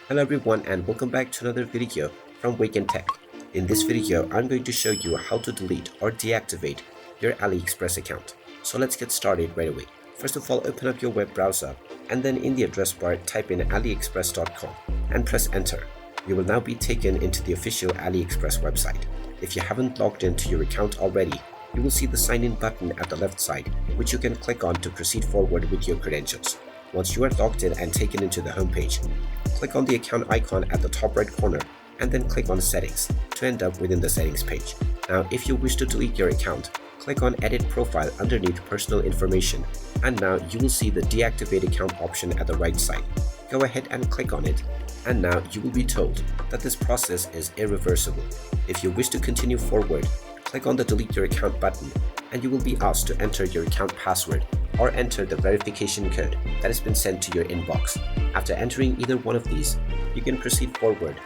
Hello everyone and welcome back to another video from Wake&Tech. In this video, I'm going to show you how to delete or deactivate your AliExpress account. So let's get started right away. First of all, open up your web browser and then in the address bar type in aliexpress.com and press enter. You will now be taken into the official AliExpress website. If you haven't logged into your account already, you will see the sign in button at the left side, which you can click on to proceed forward with your credentials. Once you are logged in and taken into the homepage, click on the account icon at the top right corner and then click on settings to end up within the settings page. Now if you wish to delete your account, click on edit profile underneath personal information and now you will see the deactivate account option at the right side. Go ahead and click on it and now you will be told that this process is irreversible. If you wish to continue forward, click on the delete your account button and you will be asked to enter your account password or enter the verification code that has been sent to your inbox. After entering either one of these, you can proceed forward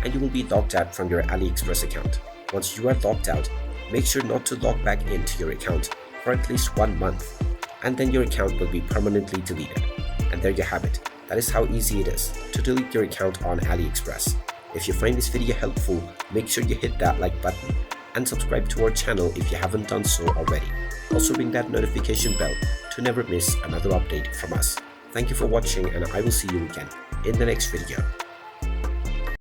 and you will be logged out from your AliExpress account. Once you are logged out, make sure not to log back into your account for at least 1 month and then your account will be permanently deleted. And there you have it. That is how easy it is to delete your account on AliExpress. If you find this video helpful, make sure you hit that like button and subscribe to our channel if you haven't done so already. Also ring that notification bell to never miss another update from us. Thank you for watching and I will see you again in the next video.